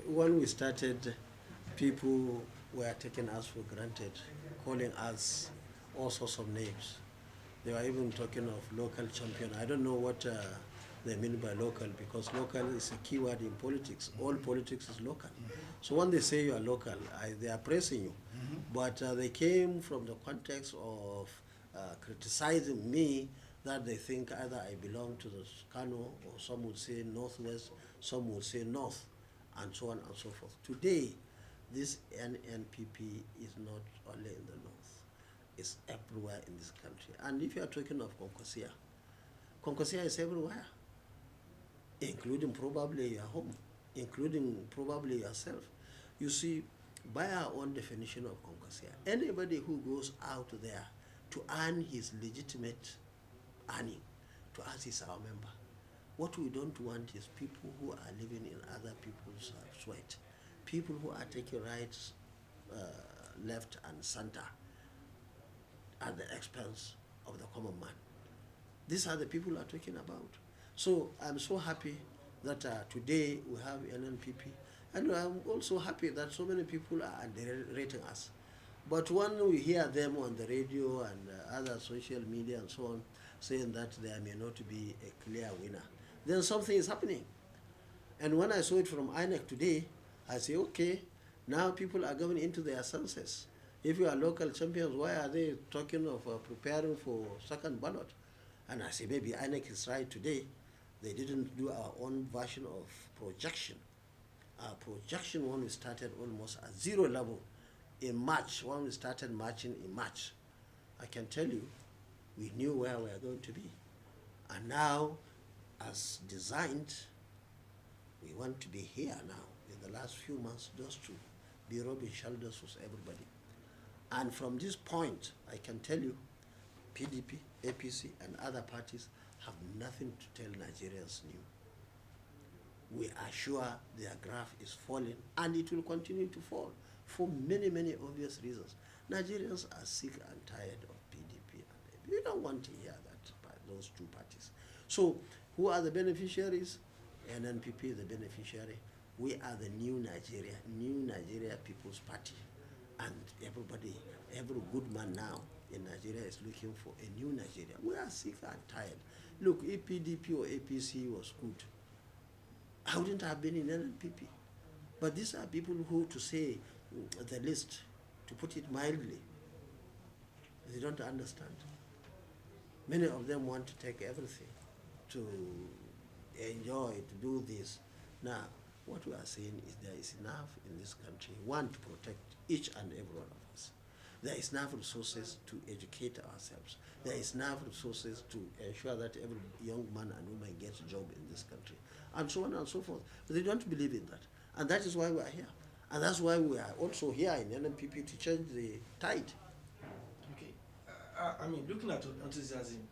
When we started, people were taking us for granted, calling us all sorts of names. They were even talking of local champion. I don't know what they mean by local, because local is a keyword in politics. All politics is local. So when they say you are local, they are praising you. But they came from the context of criticizing me, that they think either I belong to the Kano, or some would say northwest, some would say north, and so on and so forth. Today, this NNPP is not only in the north, it's everywhere in this country. And if you are talking of Konkosia, Konkosia is everywhere, including probably your home, including probably yourself. You see, by our own definition of Konkosia, anybody who goes out there to earn his legitimate earning, to us is our member. What we don't want is people who are living in other people's sweat, people who are taking rights left and center at the expense of the common man. These are the people we are talking about. So I'm so happy that today we have NNPP, and I'm also happy that so many people are underrating us. But when we hear them on the radio and other social media and so on, saying that there may not be a clear winner, then something is happening. And when I saw it from INEC today, I say, okay, now people are going into their senses. If you are local champions, why are they talking of preparing for second ballot? And I say, maybe INEC is right today. They didn't do our own version of projection. Our projection, when we started almost at zero level in March, when we started marching in March, I can tell you, we knew where we were going to be. And now, as designed, we want to be here now in the last few months, just to be rubbing shoulders with everybody. And from this point, I can tell you, PDP, APC, and other parties have nothing to tell Nigerians new. We are sure their graph is falling, and it will continue to fall for many, many obvious reasons. Nigerians are sick and tired of PDP and APC. We don't want to hear that by those two parties. So, who are the beneficiaries? NNPP is the beneficiary. We are the new Nigeria People's Party. And everybody, every good man now in Nigeria is looking for a new Nigeria. We are sick and tired. Look, if PDP or APC was good, I wouldn't have been in NNPP. But these are people who, to say the least, to put it mildly, they don't understand. Many of them want to take everything, to enjoy, to do this. Now, what we are saying is there is enough in this country, one, to protect each and every one of us. There is enough resources to educate ourselves. There is enough resources to ensure that every young man and woman gets a job in this country, and so on and so forth. But they don't believe in that. And that is why we are here. And that's why we are also here in NNPP, to change the tide. Okay. I mean, looking at enthusiasm,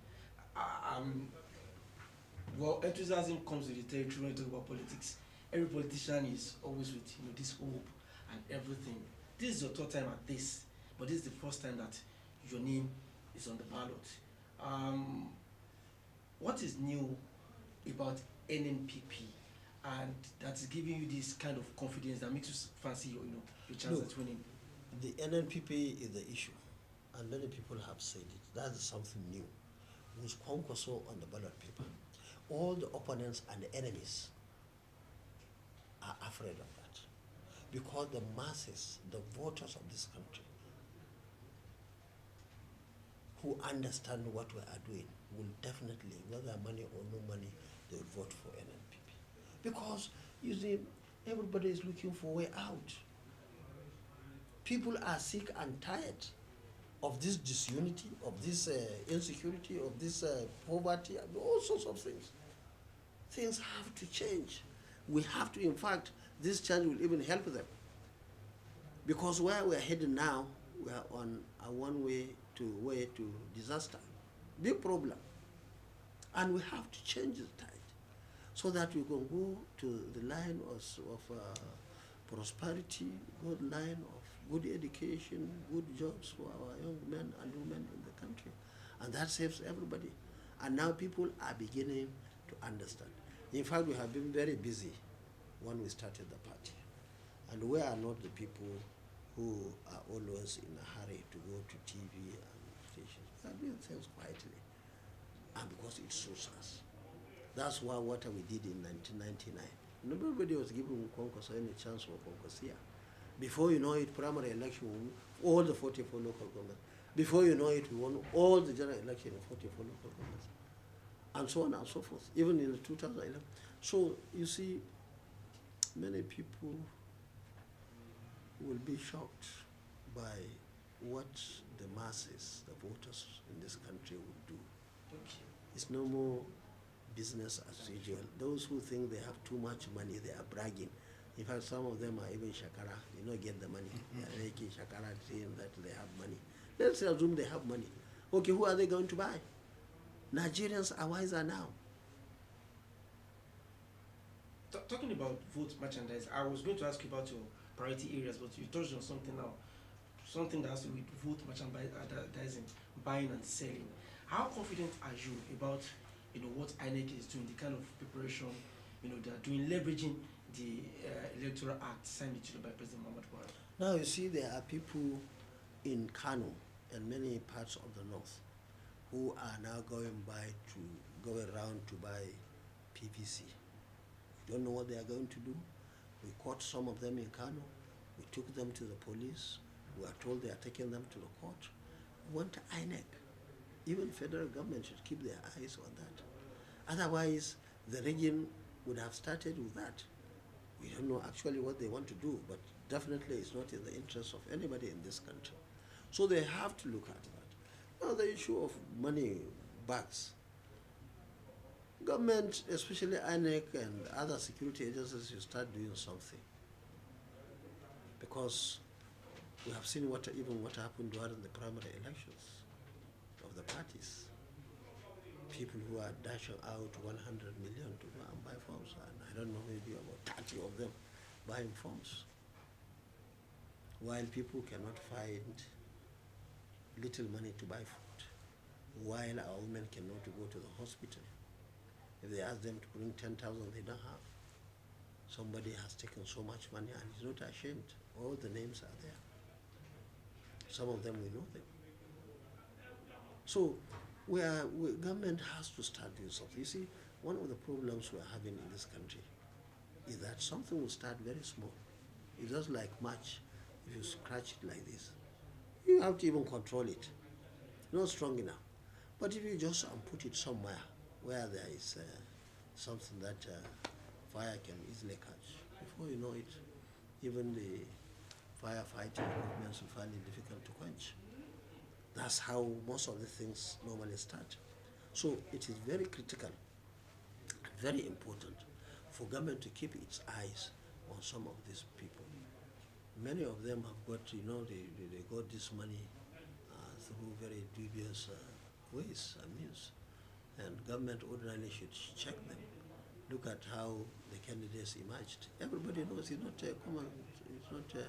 well, enthusiasm comes with the territory when you talk about politics. Every politician is always with this hope and everything. This is your third time at this, but this is the first time that your name is on the ballot. What is new about NNPP, and that is giving you this kind of confidence that makes you fancy your chance at winning? The NNPP is the issue, and many people have said it. That is something new. With Kwankwaso on the ballot paper, all the opponents and the enemies are afraid of that, because the masses, the voters of this country, who understand what we are doing, will definitely, whether money or no money, they will vote for NNPP. Because, you see, everybody is looking for a way out. People are sick and tired of this disunity, of this insecurity, of this poverty, and all sorts of things. Things have to change. We have to, in fact, this change will even help them. Because where we're headed now, we are on a way to disaster. Big problem. And we have to change the tide, so that we can go to the line of prosperity, good line of good education, good jobs for our young men and women in the country. And that saves everybody. And now people are beginning to understand. In fact, we have been very busy when we started the party. And we are not the people who are always in a hurry to go to TV and stations. We are doing things quietly, and because it suits us. That's why what we did in 1999. Nobody was giving Kwankwaso any chance for Kwankwasia. Before you know it, primary election, all the 44 local governments. Before you know it, we won all the general election in 44 local governments. And so on and so forth, even in 2011. So, you see, many people will be shocked by what the masses, the voters in this country will do. Okay. It's no more business as usual. Those who think they have too much money, they are bragging. In fact, some of them are even shakara, get the money. They are making shakara saying that they have money. Let's assume they have money. Okay, who are they going to buy? Nigerians are wiser now. Talking about vote merchandise, I was going to ask you about your priority areas, but you touched on something now. Something that has to do with vote merchandising, buying and selling. How confident are you about what INEC is doing, the kind of preparation they are doing, leveraging the Electoral Act signed into by President Muhammad Buhari? Now you see there are people in Kano and many parts of the north who are now going around to buy PVC. We don't know what they are going to do. We caught some of them in Kano. We took them to the police. We are told they are taking them to the court. We want INEC. Even federal government should keep their eyes on that. Otherwise, the region would have started with that. We don't know actually what they want to do, but definitely it's not in the interest of anybody in this country. So they have to look at that. Now the issue of money bags. Government, especially INEC and other security agencies, should start doing something. Because we have seen what happened during the primary elections of the parties. People who are dashing out 100 million to go and buy forms, and I don't know, maybe about 30 of them buying forms. While people cannot find little money to buy food, while our women cannot go to the hospital. If they ask them to bring 10,000, they don't have. Somebody has taken so much money and is not ashamed. All the names are there. Some of them we know them. So government has to start doing something. You see, one of the problems we're having in this country is that something will start very small. It's just like match. If you scratch it like this, you have to even control it. Not strong enough. But if you just put it somewhere where there is something that fire can easily catch, before you know it, even the firefighting equipment will find it difficult to quench. That's how most of the things normally start. So it is very critical, very important for government to keep its eyes on some of these people. Many of them have got, they got this money through very dubious ways and means. And government ordinarily should check them. Look at how the candidates emerged. Everybody knows it's not a common, it's not a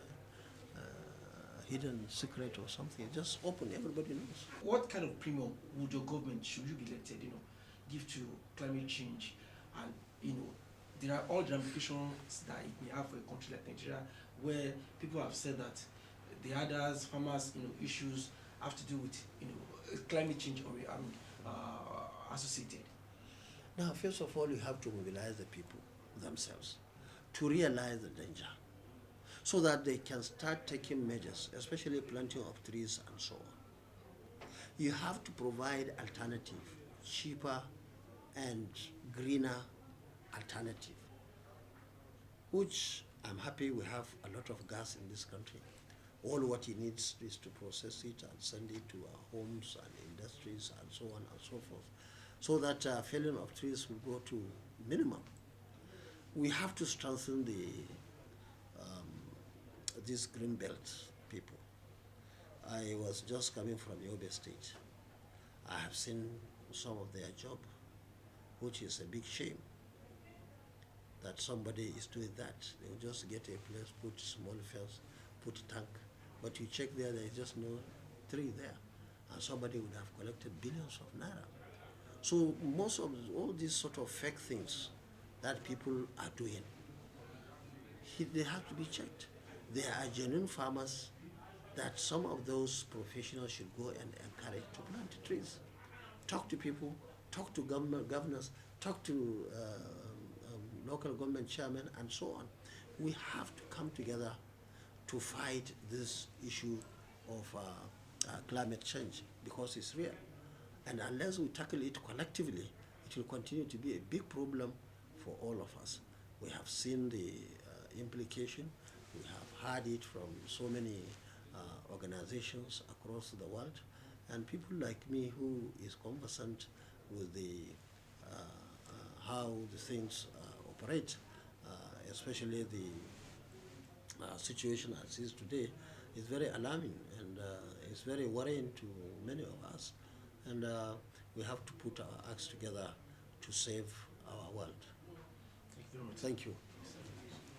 hidden secret or something. It's just open, everybody knows. What kind of premium would your government, should you be elected, give to climate change? And, there are all the ramifications that it may have for a country like Nigeria, where people have said that the others, farmers, issues have to do with, climate change or associated. Now, first of all, you have to mobilize the people themselves to realize the danger, so that they can start taking measures, especially planting of trees and so on. You have to provide alternative, cheaper and greener alternative, which I'm happy we have a lot of gas in this country. All what he needs is to process it and send it to our homes and industries and so on and so forth, so that felling of trees will go to minimum. We have to strengthen these green belt people. I was just coming from Yobe State. I have seen some of their job, which is a big shame that somebody is doing that. They will just get a place, put small fence, put a tank, but you check there is just no tree there, and somebody would have collected billions of naira. So most of all these sort of fake things that people are doing, they have to be checked. There are genuine farmers that some of those professionals should go and encourage to plant trees. Talk to people, talk to governors, talk to local government chairmen, and so on. We have to come together to fight this issue of climate change because it's real. And unless we tackle it collectively, it will continue to be a big problem for all of us. We have seen the implication. We have heard it from so many organizations across the world. And people like me who is conversant with the how the things operate, especially the situation as is today, is very alarming and it's very worrying to many of us. And we have to put our acts together to save our world. Thank you very much. Thank you.